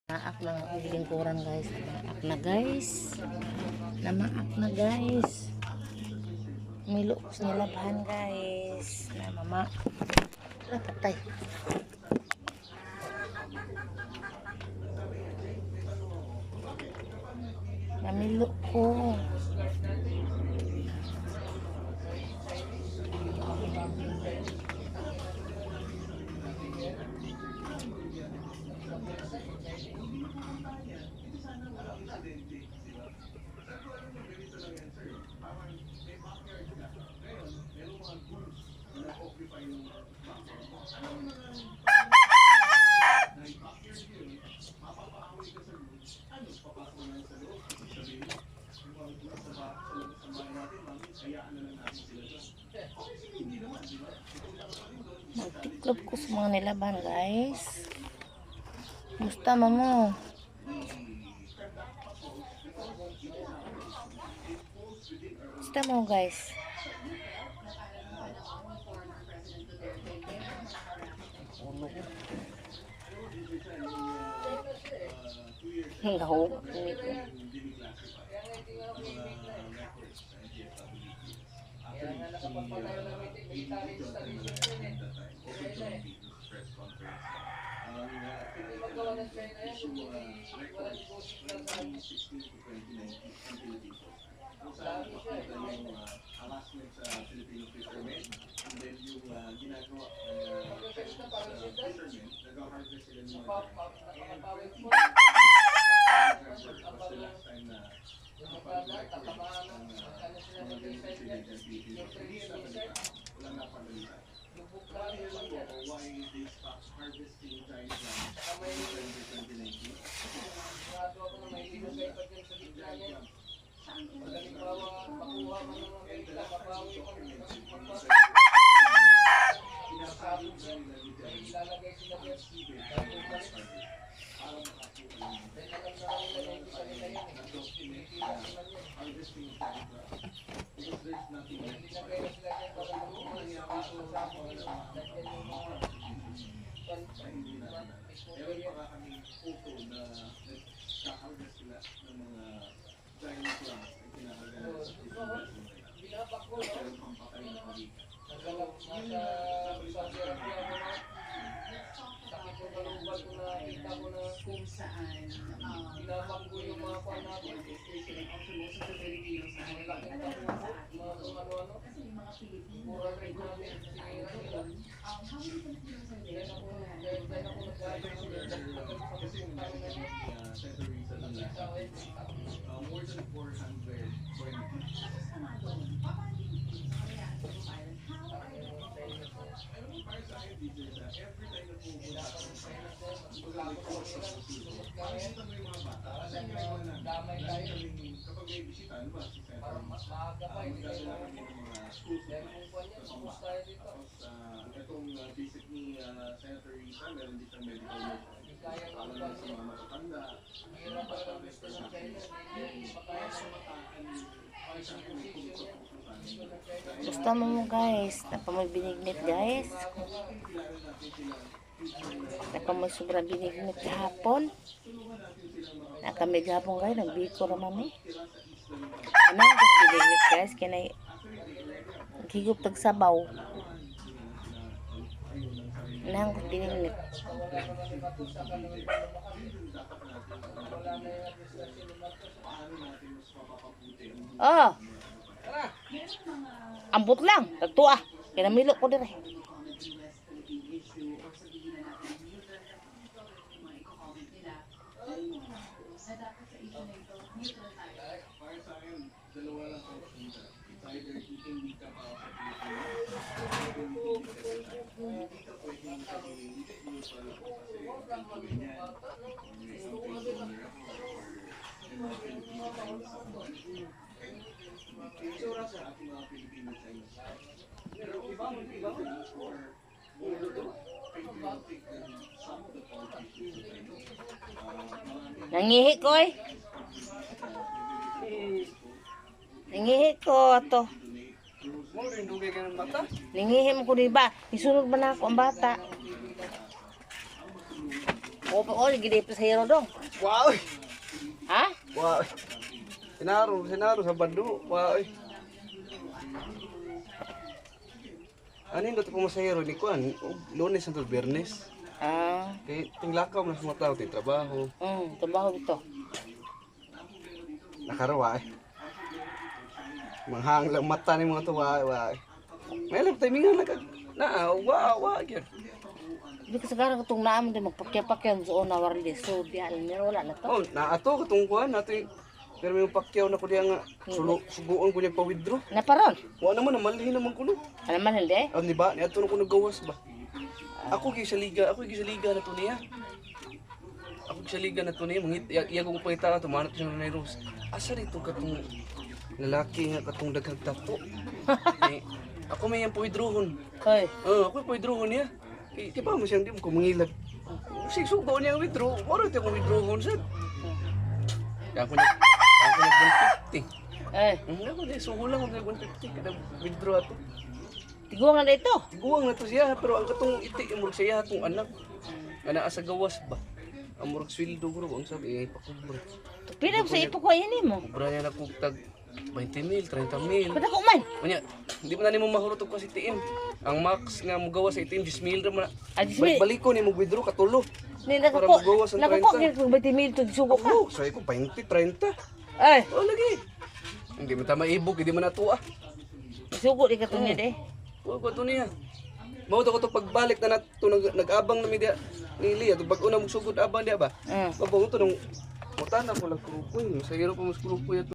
Namaak na ang lingkuran guys. Namaak na guys. Namaak na guys. Milo sa nilabahan guys. Mama. Wala patay. Namilo ko. Magtiklop ko sa mga nilaban guys. Musta mamo? Musta mo guys? Ngaw. Kung saan pinapakbo yung mga pan natin, especially also most of the Filipinos ay alam mo sa ating kasi yung mga Pilipino how many Filipinos are there? More than 400 kapag may bisita, ano ba? Si Senator, magdadala kami ng mga schools. Tapos, itong visit ni Senator Risa, meron din siyang medical mission. Alam na sa mga matatanda, basta Mr. Gusto mo guys. Napamay binignit guys. Napamay sobrang binignit kahapon. Nakamig hapon guys. Nagbiko naman eh. Ano ang binignit guys? Kinay higup tagsabaw. Ano ang binignit? Oh! Ambot lang. Tagtua. Kinamilo ko dire. Nangihi ko eh. Nangihi ko to. Nangihi mo ko diba? Isunod ba na ako ang bata? O, gidi pa sa hero dong. Wow! Ha? Wow! Sinaro sa bando. Wow! Ano yung dato pumasahero ni Kuan? Lunes hangtod Biyernes. Ah, Kaya tinglakaw na sa mga tao, trabaho. trabaho dito. Nakarawa eh. Manghang lang mata ni mga tuwa. May alam timingan na wa gyud. Di ka sekarang itong naam din magpakya-pakyan sa una warli. So, di alam nila wala na to. Oh, na ato katong kuan nato pero may pakyaw na ko diya nga suguon ko niya pa withdraw. Naparon? Wa naman namalhin naman kuno. Ano man hindi? Ang di ba? Ni ato na ko nagawas ba? Ako gi sa liga na to niya. Ako gi sa liga na to niya mangit iya ko pangita ka tumanat siya na Rose. Asa dito katong lalaki nga katong daghang tato. Eh, ako may yang withdrawon. Hoy. Ako withdrawon niya. Di ba mo siyang di mo kumangilag. Sige, sugo niya ang withdraw. Wala ito akong withdrawon sad. Kaya ako nag-150. Ako na, sugo lang ako nag-150. Kada withdraw ato. Tiguang na dito. Tiguang na to siya, pero ang katong iti, amurag siya itong anak. Ana asa gawas ba? Amurag sweldo bro, ang sabi, pakubra. Pila sa ipo ko yan mo. Kubra niya na kugtag 20,000, 30,000. Pata ko man. Kanya, hindi mo na nimo mahurot og kasi tiim. Ang max nga mo gawas sa itim 10,000 ra man. Ah, 10,000? Baliko ni mo withdraw katulo. Ni Para nakako. magawas ang Nakako 30. gyud kung 20,000 to sugo ka. Oh, sabi ko 20, 30. Ay, Oh, lagi. Hindi mo tama ibog, hindi mo natuwa. sugo di ka to niya Oh, ko niya. Mao to ko to pagbalik na nato nag-abang na media ni Lia, bag una mo sugod abang dia ba? Babang to nung mutana ko lang krupoy, sa hiro pa mas krupoy